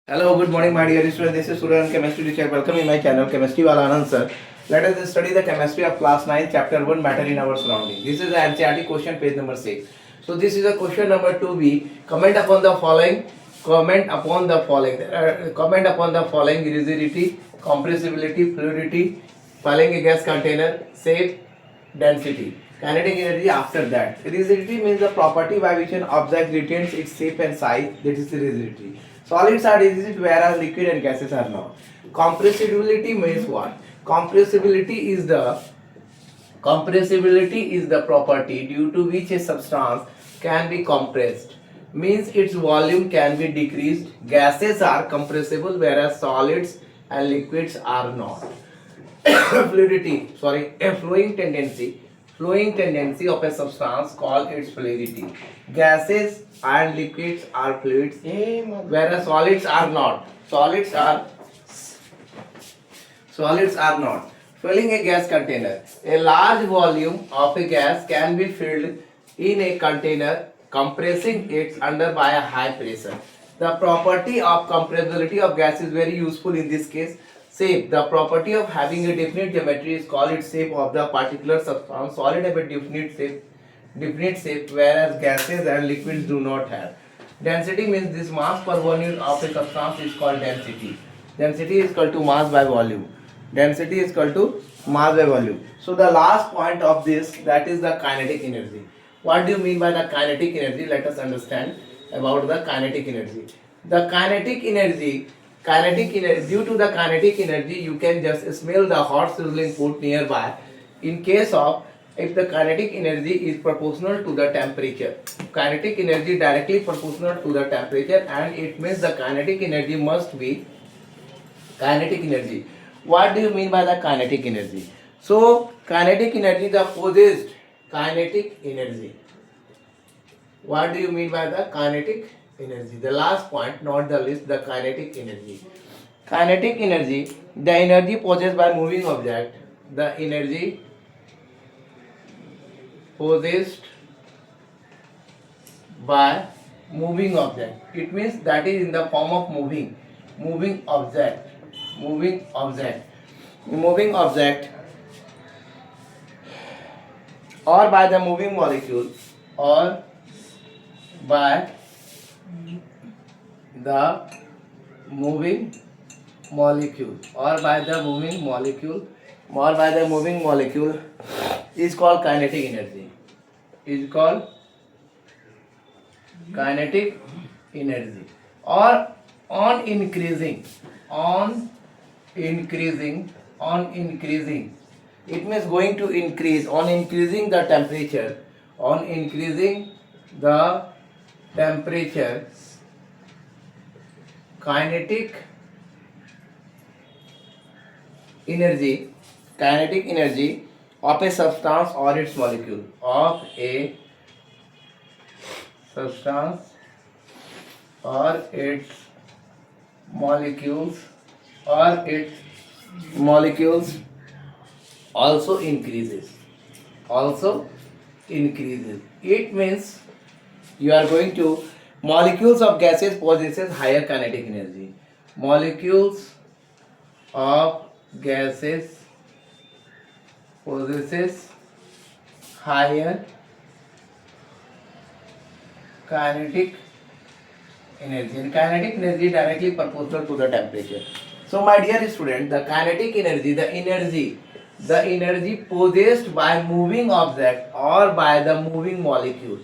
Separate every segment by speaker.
Speaker 1: Hello, good morning, my dear students. This is Surya, chemistry teacher. Welcome in my channel, Chemistry Wala Anand sir. Let us study the chemistry of class 9, chapter 1, matter in our surrounding. This is the NCERT question, page number 6. So this is a question number 2b. Comment upon the following. Comment upon the following. Comment upon the following: rigidity, compressibility, fluidity, filling a gas container, shape, density. Kinetic energy after that. Rigidity means the property by which an object retains its shape and size. That is the rigidity. Solids are rigid whereas liquid and gases are not. Compressibility means what? Compressibility is the property due to which a substance can be compressed. Means its volume can be decreased. Gases are compressible whereas solids and liquids are not. Flowing tendency of a substance called its fluidity. Gases and liquids are fluids, whereas solids are not. Filling a gas container. A large volume of a gas can be filled in a container, compressing it under by a high pressure. The property of compressibility of gas is very useful in this case. Shape. The property of having a definite geometry is called its shape of the particular substance. Solid have a definite shape, whereas gases and liquids do not have. Density means this mass per volume of a substance is called density. Density is equal to mass by volume. Density is equal to mass by volume. So the last point of this, that is the kinetic energy. What do you mean by the kinetic energy? Let us understand about the kinetic energy. The due to the kinetic energy, you can just smell the hot sizzling food nearby. In case of, if the kinetic energy is proportional to the temperature, kinetic energy directly proportional to the temperature, and it means the kinetic energy must be kinetic energy. What do you mean by the kinetic energy? So kinetic energy, the possessed kinetic energy. What do you mean by the kinetic energy? The last point, not the least, the kinetic energy. Kinetic energy, the energy possessed by moving object. The energy possessed by moving object. It means that is in the form of moving object, moving object, or by the moving molecule, or by the moving molecule, is called kinetic energy. Is called kinetic energy. Or on increasing, it means going to increase, on increasing the temperature, kinetic energy of a substance or its molecule, molecules also increases. It means you are going to, molecules of gases possesses higher kinetic energy. Molecules of gases possesses higher kinetic energy, and kinetic energy directly proportional to the temperature. So my dear student, the kinetic energy, the energy possessed by moving object or by the moving molecule,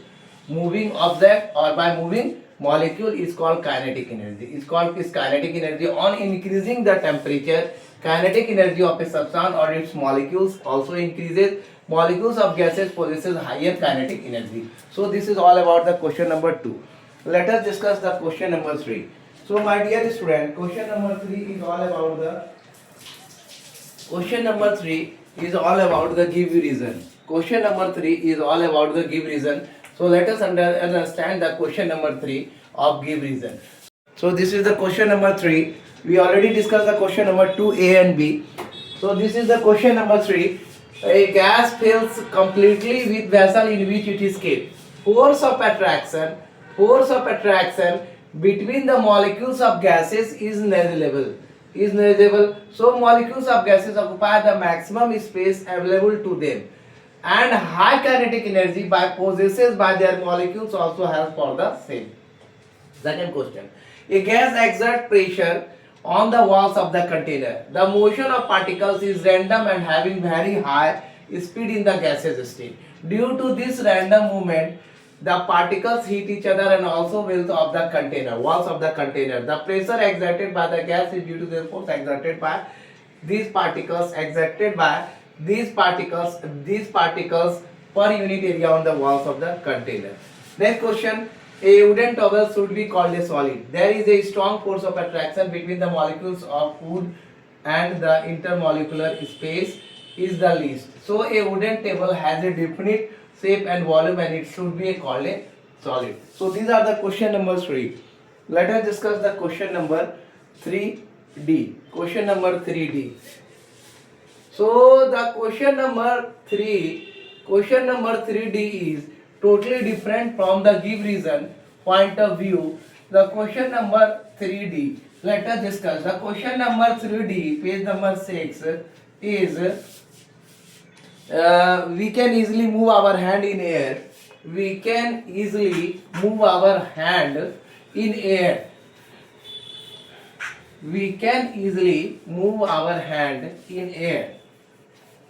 Speaker 1: is called kinetic energy. Is kinetic energy. On increasing the temperature, kinetic energy of a substance or its molecules also increases. Molecules of gases possesses higher kinetic energy. So this is all about the question number 2. Let us discuss the question number 3. So my dear student, question number 3 is all about the give reason. Question number 3 is all about the give reason. So let us understand the question number 3 of give reason. So this is the question number 3. We already discussed the question number 2, A and B. So this is the question number 3. A gas fills completely with vessel in which it is kept. Force of attraction between the molecules of gases is negligible. Is negligible. So molecules of gases occupy the maximum space available to them, and high kinetic energy by possesses by their molecules also help for the same. Second question. A gas exerts pressure on the walls of the container. The motion of particles is random and having very high speed in the gaseous state. Due to this random movement, the particles hit each other and also walls of the container, walls of the container. The pressure exerted by the gas is due to the force exerted by these particles, these particles per unit area on the walls of the container. Next question. A wooden towel should be called a solid. There is a strong force of attraction between the molecules of wood and the intermolecular space is the least. So a wooden table has a definite shape and volume and it should be called a solid. So these are the question number 3. Let us discuss the question number 3D. Question number 3D. So the question number 3D is totally different from the give reason point of view. The question number 3D, let us discuss. The question number 3D, page number 6 is we can easily move our hand in air. We can easily move our hand in air. We can easily move our hand in air.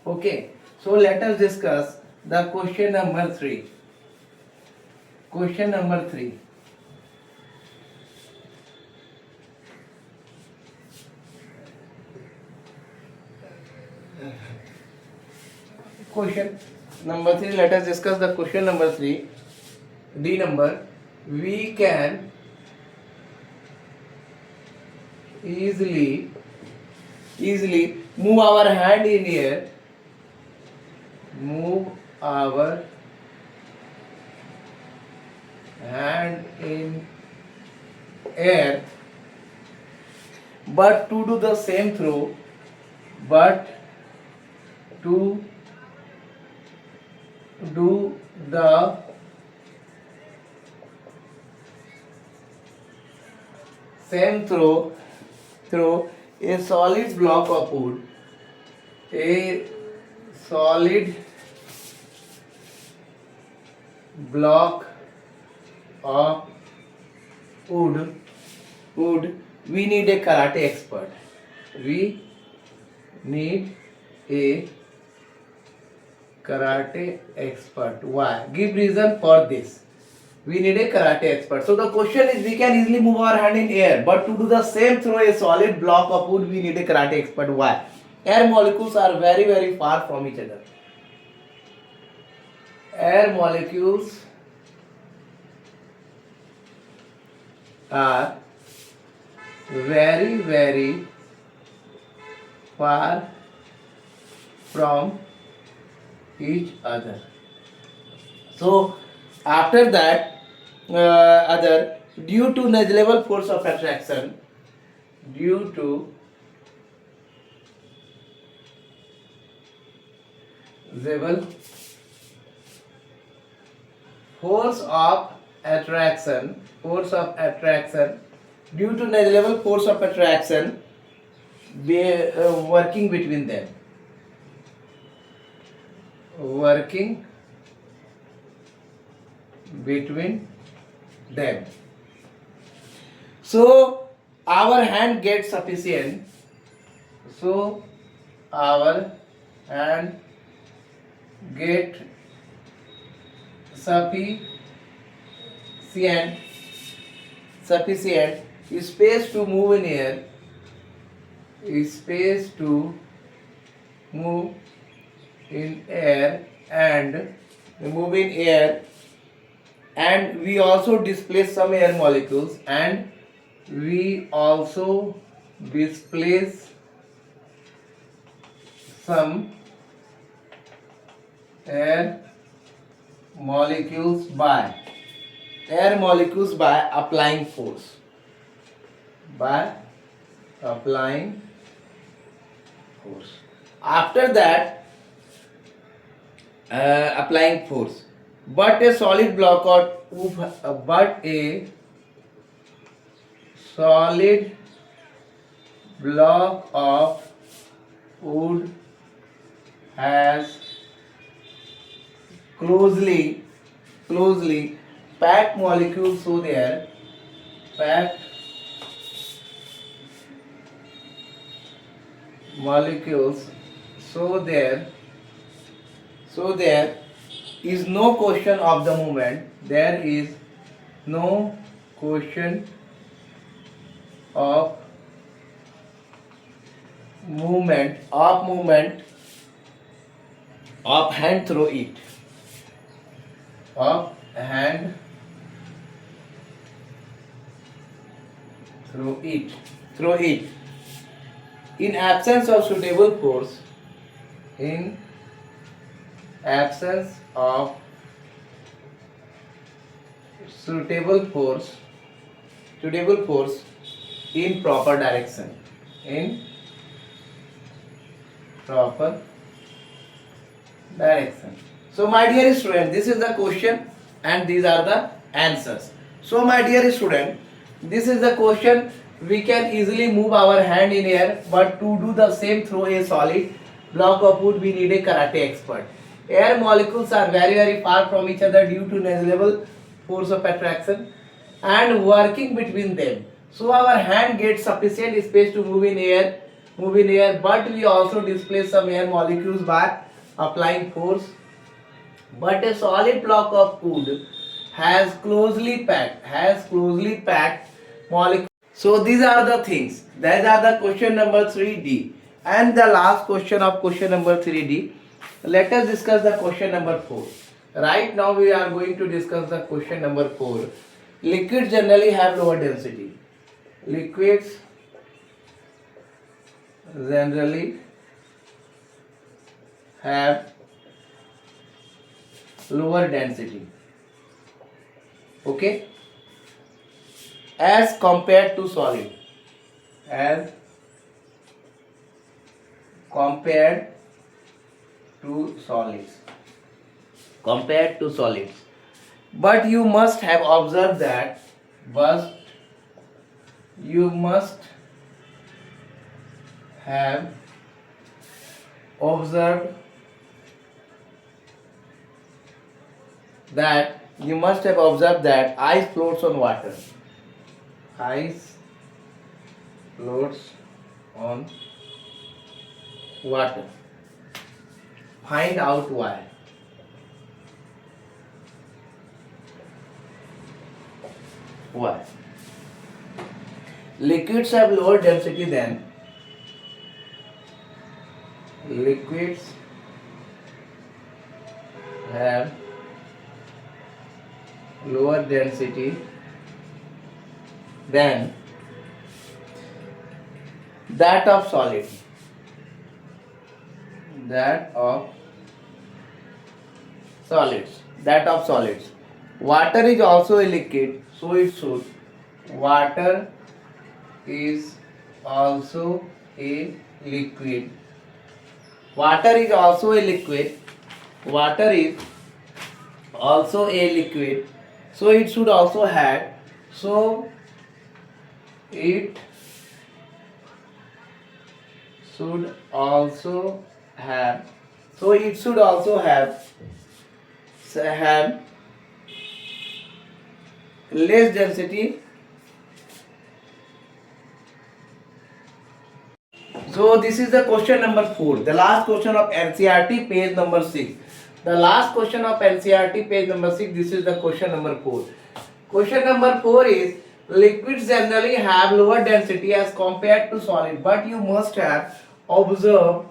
Speaker 1: Okay, so let us discuss the question number 3. Question number 3. Question number 3. Let us discuss the question number 3. D number. We can easily move our hand in air. Move our hand in air, but to do the same throw, but to do the same throw a solid block of wood, a solid block of wood, we need a karate expert. We need a karate expert. Why? Give reason for this. We need a karate expert. So the question is, we can easily move our hand in air, but to do the same through a solid block of wood, we need a karate expert. Why? Air molecules are very, very far from each other. Air molecules are very, very far from each other. So after that, due to negligible force of attraction, due to negligible force of attraction, due to negligible force of attraction working between them, so our hand gets sufficient, so our hand get sufficient space to move in air, and we also displace some air molecules, by applying force, after that applying force, but a solid block of solid block of wood has closely packed molecules, so their packed molecules, so there is no question of the movement. There is no question of movement of hand through it. Of hand through it. In absence of suitable force, in absence of suitable force in proper direction, in proper direction. So my dear student, this is the question and these are the answers. So my dear student, this is the question. We can easily move our hand in air, but to do the same through a solid block of wood, we need a karate expert. Air molecules are very far from each other due to negligible force of attraction and working between them. So our hand gets sufficient space to move in air, but we also displace some air molecules by applying force. But a solid block of wood has closely packed molecules. So these are the things. These are the question number 3D. And the last question of question number 3D. Let us discuss the question number 4. Right now we are going to discuss the question number 4. Liquids generally have lower density. Liquids generally have lower density. Okay? As compared to solid. As compared to solids. But you must have observed that ice floats on water. Ice floats on water. Find out why. Why? Liquids have lower density than that of solid. Water is also a liquid, so it should. Water is also a liquid. So it should also have. So it should also have. Less density. So this is the question number 4, the last question of NCERT page number 6. This is the question number 4. Question number 4 is liquids generally have lower density as compared to solid, but you must have observed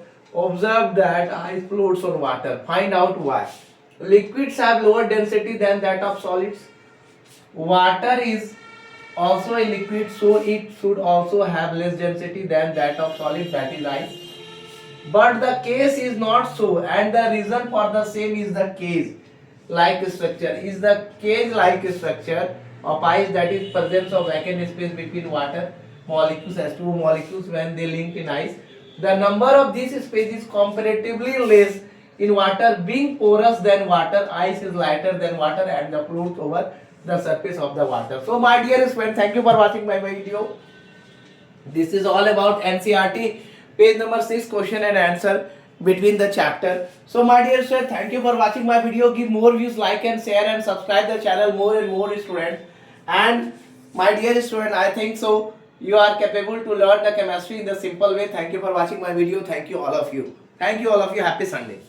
Speaker 1: that ice floats on water. Find out why. Liquids have lower density than that of solids. Water is also a liquid, so it should also have less density than that of solid, that is ice. But the case is not so, and the reason for the same is the cage-like structure of ice, that is presence of vacant space between water molecules as two molecules when they link in ice. The number of these space is comparatively less in water. Being porous than water, ice is lighter than water and the floats over the surface of the water. So my dear friend, thank you for watching my video. This is all about NCERT, page number 6, question and answer between the chapter. So my dear sir, thank you for watching my video. Give more views, like and share and subscribe the channel more and more students. And my dear student, I think so you are capable to learn the chemistry in the simple way. Thank you for watching my video. Thank you all of you. Thank you all of you. Happy Sunday.